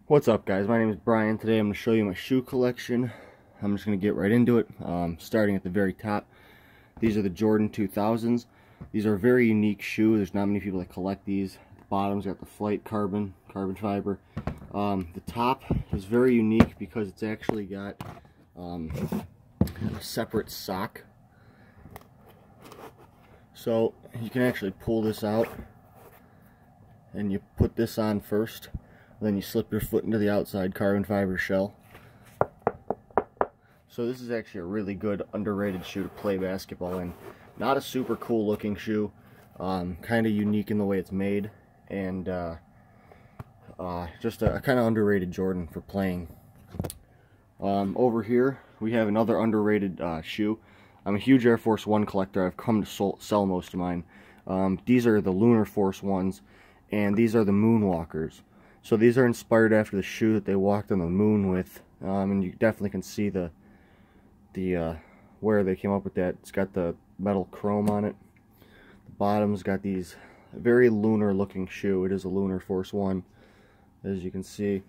What's up, guys? My name is Brian. Today I'm going to show you my shoe collection. I'm just going to get right into it, starting at the very top. These are the Jordan 2000s. These are a very unique shoe. There's not many people that collect these. The bottom's got the flight carbon fiber. The top is very unique because it's actually got a separate sock. So you can actually pull this out and you put this on first. Then you slip your foot into the outside carbon fiber shell. So this is actually a really good underrated shoe to play basketball in. Not a super cool looking shoe, kind of unique in the way it's made, and just a kind of underrated Jordan for playing. Over here we have another underrated shoe. I'm a huge Air Force One collector. I've come to sell most of mine. These are the Lunar Force Ones, and these are the Moonwalkers. So these are inspired after the shoe that they walked on the moon with, and you definitely can see the where they came up with that. It's got the metal chrome on it. The bottom's got these very lunar looking shoe. It is a Lunar Force One, as you can see.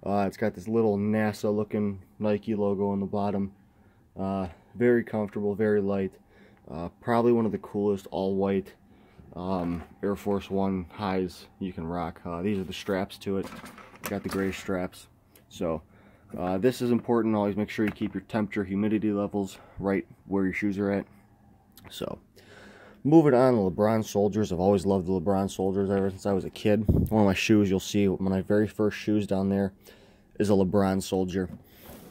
It's got this little NASA looking Nike logo on the bottom. Very comfortable, very light. Probably one of the coolest all white Air Force One highs you can rock. These are the straps to it. Got the gray straps. So this is important. Always make sure you keep your temperature, humidity levels right where your shoes are at. So moving on, the LeBron Soldiers. I've always loved the LeBron Soldiers ever since I was a kid. One of my shoes, you'll see one of my very first shoes down there is a LeBron Soldier.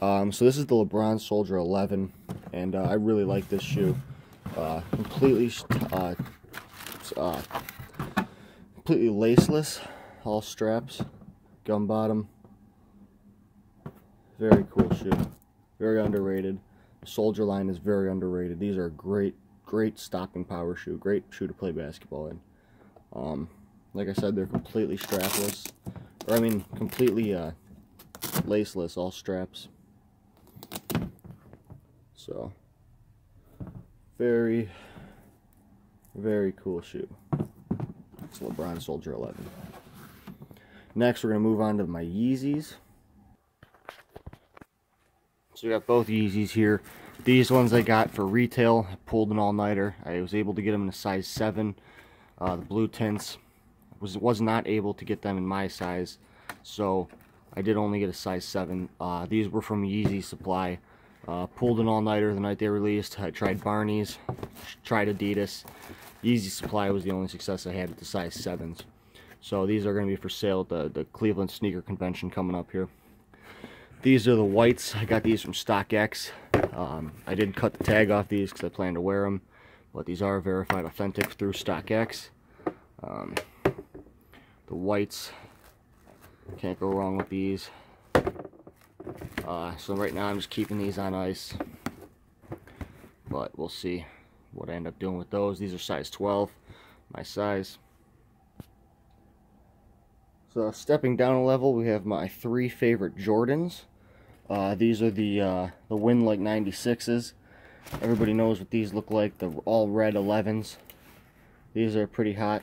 So this is the LeBron Soldier 11, and I really like this shoe. Completely laceless, all straps, gum bottom. Very cool shoe, very underrated. The Soldier line is very underrated. These are great stopping power shoe, great shoe to play basketball in. Like I said, they're completely strapless, or I mean completely laceless, all straps. So very cool shoe. It's LeBron Soldier 11. Next, we're going to move on to my Yeezys. So we got both Yeezys here. These ones I got for retail. I pulled an all-nighter. I was able to get them in a size 7. The blue tints. Was not able to get them in my size, so I did only get a size 7. These were from Yeezy Supply. Pulled an all-nighter the night they released. I tried Barney's, tried Adidas. Yeezy Supply was the only success I had with the size 7s. So these are going to be for sale at the Cleveland Sneaker Convention coming up here. These are the whites. I got these from StockX. I did cut the tag off these because I plan to wear them, but these are verified authentic through StockX. The whites, can't go wrong with these. So right now I'm just keeping these on ice, but we'll see what I end up doing with those. These are size 12, my size. So stepping down a level, we have my 3 favorite Jordans. These are the Win Like 96s. Everybody knows what these look like, the all red 11s. These are pretty hot.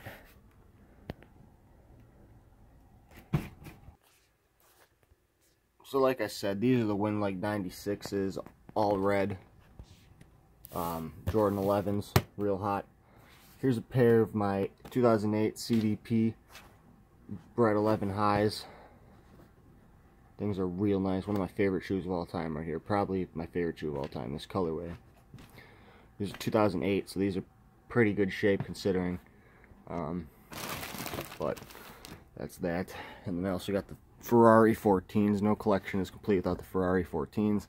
So like I said, these are the Win Like 96s, all red. Jordan 11s, real hot. Here's a pair of my 2008 CDP Bred 11 highs. Things are real nice. One of my favorite shoes of all time right here. Probably my favorite shoe of all time, this colorway. These are 2008, so these are pretty good shape considering. But that's that. And then I also got the Ferrari 14s. No collection is complete without the Ferrari 14s.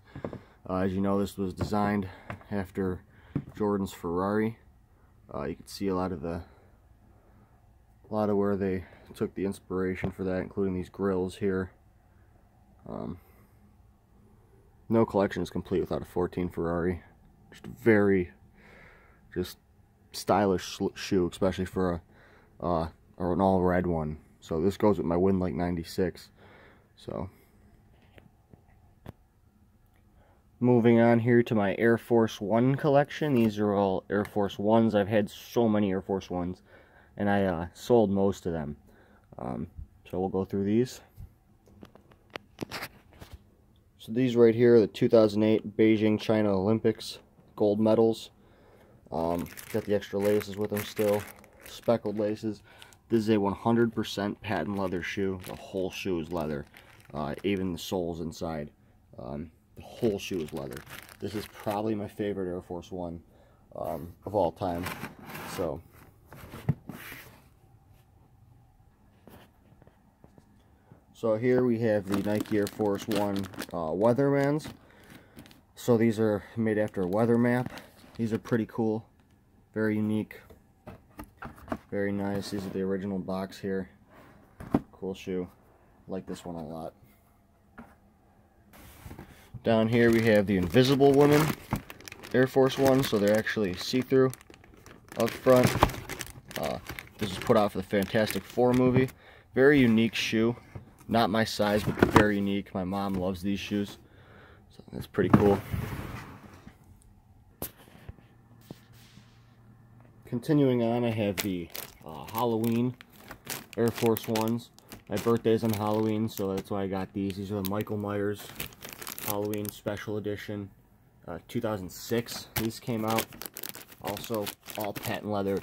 As you know, this was designed after Jordan's Ferrari. You can see a lot of where they took the inspiration for that, including these grills here. No collection is complete without a 14 Ferrari. Just a very stylish shoe, especially for or an all red one. So this goes with my Win Like 96. So moving on here to my Air Force One collection. These are all Air Force Ones. I've had so many Air Force Ones, and I sold most of them. So we'll go through these. So these right here are the 2008 Beijing China Olympics gold medals. Got the extra laces with them still, speckled laces. This is a 100% patent leather shoe. The whole shoe is leather, even the soles inside. The whole shoe is leather. This is probably my favorite Air Force One of all time. So here we have the Nike Air Force One Weathermans. So these are made after a weather map. These are pretty cool, very unique, very nice. These are the original box here. Cool shoe. Like this one a lot. Down here we have the Invisible Woman Air Force One, so they're actually see-through up front. This was put out for the Fantastic Four movie. Very unique shoe. Not my size, but very unique. My mom loves these shoes, so that's pretty cool. Continuing on, I have the Halloween Air Force Ones. My birthday's on Halloween, so that's why I got these. These are the Michael Myers Halloween Special Edition. 2006 these came out. Also all patent leather.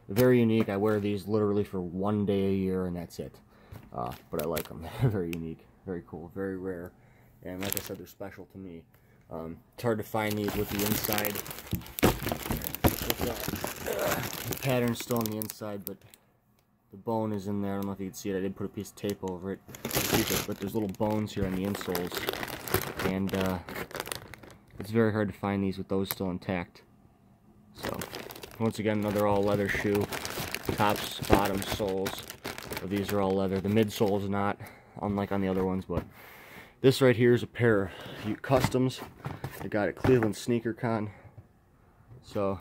Very unique. I wear these literally for one day a year and that's it. But I like them. They're very unique, very cool, very rare, and like I said, they're special to me. It's hard to find these with the inside. The pattern's still on the inside, but the bone is in there. I don't know if you can see it. I did put a piece of tape over it, but there's little bones here on the insoles, and it's very hard to find these with those still intact. So once again, another all leather shoe. Tops, bottoms, soles. So these are all leather. The midsole is not, unlike on the other ones, but this right here is a pair of customs I got at Cleveland Sneaker Con. So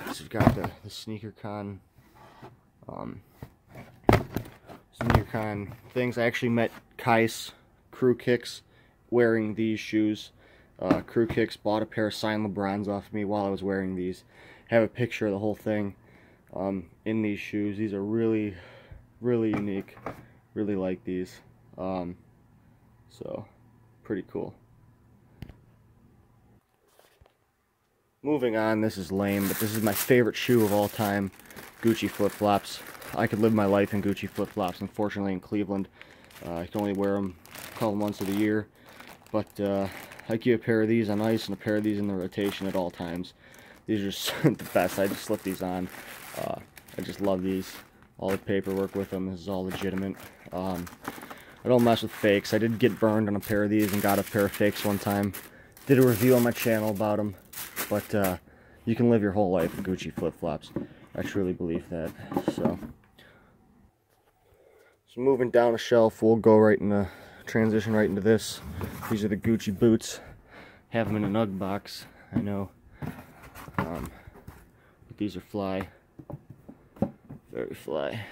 this has got the Sneaker Con things. I actually met Kais Crew Kicks wearing these shoes. Crew Kicks bought a pair of signed LeBrons off me while I was wearing these. Have a picture of the whole thing in these shoes. These are really unique. Really like these. So pretty cool. Moving on, this is lame, but this is my favorite shoe of all time. Gucci flip-flops. I could live my life in Gucci flip-flops. Unfortunately, in Cleveland, I can only wear them a couple months of the year. But I keep a pair of these on ice and a pair of these in the rotation at all times. These are just the best. I just slip these on. I just love these. All the paperwork with them is all legitimate. I don't mess with fakes. I did get burned on a pair of these and got a pair of fakes one time. Did a review on my channel about them. But you can live your whole life with Gucci flip-flops. I truly believe that. So moving down a shelf, we'll go right into transition right into this. These are the Gucci boots. Have them in an UGG box. I know. But these are fly. Very fly.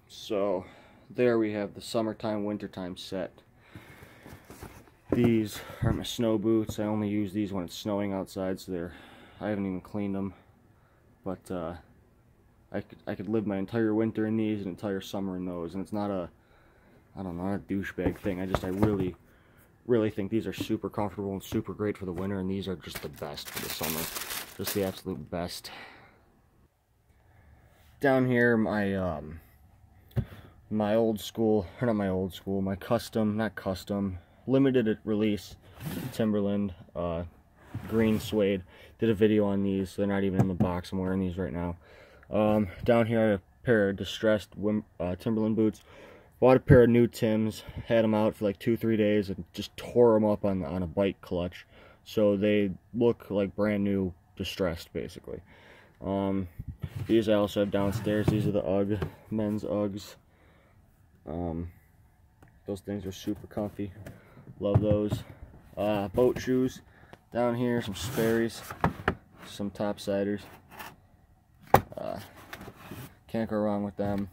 So there we have the summertime, wintertime set. These are my snow boots. I only use these when it's snowing outside, so I haven't even cleaned them. But I could live my entire winter in these and entire summer in those, and it's not a, I don't know, not a douchebag thing. I really think these are super comfortable and super great for the winter, and these are just the best for the summer. Just the absolute best. Down here, my old school, or not my old school, my custom, not custom, limited release Timberland green suede. Did a video on these, so they're not even in the box. I'm wearing these right now. Down here I have a pair of distressed Timberland boots. Bought a pair of new Tims, had them out for like 2-3 days and just tore them up on a bike clutch. So they look like brand new, distressed basically. These I also have downstairs. These are the UGG, men's UGGs. Those things are super comfy. Love those. Boat shoes down here, some Sperry's, some Topsiders. Can't go wrong with them.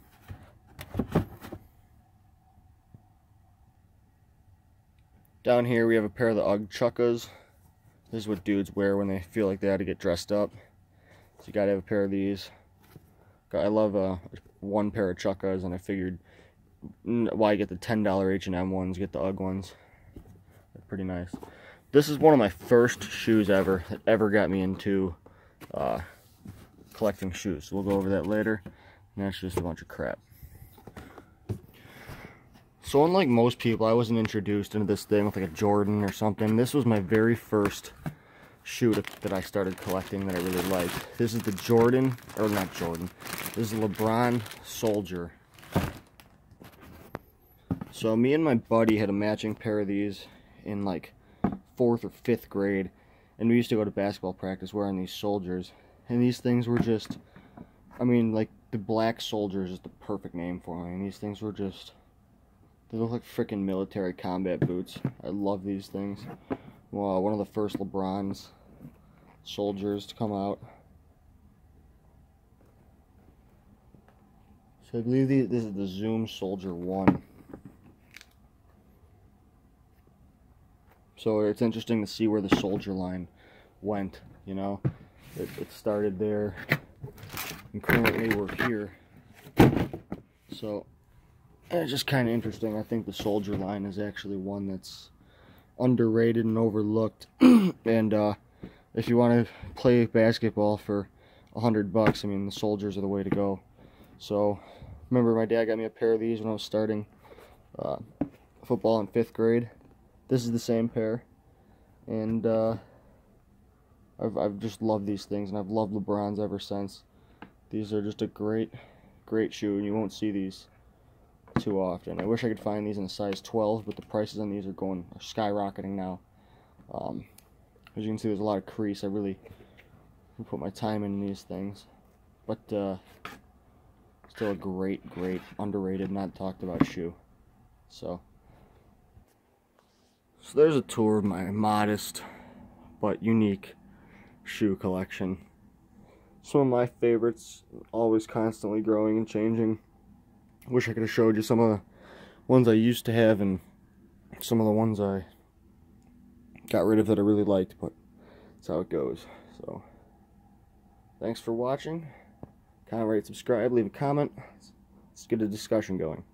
Down here we have a pair of the UGG Chukkas. This is what dudes wear when they feel like they had to get dressed up. So you gotta have a pair of these. I love one pair of Chukkas, and I figured why you get the $10 H&M ones, get the UGG ones. They're pretty nice. This is one of my first shoes ever that ever got me into collecting shoes. So we'll go over that later. And that's just a bunch of crap. So unlike most people, I wasn't introduced into this thing with like a Jordan or something. This was my very first shoe that I started collecting that I really liked. This is the Jordan, or not Jordan, this is LeBron Soldier. So me and my buddy had a matching pair of these in like 4th or 5th grade, and we used to go to basketball practice wearing these Soldiers, and these things were just, I mean, like the black Soldiers is the perfect name for them. And these things were just, they look like freaking military combat boots. I love these things. Well, one of the first LeBron's Soldiers to come out. So I believe this is the Zoom Soldier 1. So it's interesting to see where the Soldier line went, you know. It started there, and currently we're here. So it's just kind of interesting. I think the Soldier line is actually one that's underrated and overlooked. And if you want to play basketball for $100, I mean, the Soldiers are the way to go. So remember, my dad got me a pair of these when I was starting football in 5th grade. This is the same pair, and I've just loved these things, and I've loved LeBrons ever since. These are just a great shoe, and you won't see these too often. I wish I could find these in a size 12, but the prices on these are skyrocketing now. As you can see, there's a lot of crease. I really put my time in these things, but still a great underrated, not talked about shoe. So there's a tour of my modest but unique shoe collection. Some of my favorites, always constantly growing and changing. Wish I could have showed you some of the ones I used to have and some of the ones I got rid of that I really liked, but that's how it goes. So thanks for watching. Comment, rate, subscribe, leave a comment. Let's get a discussion going.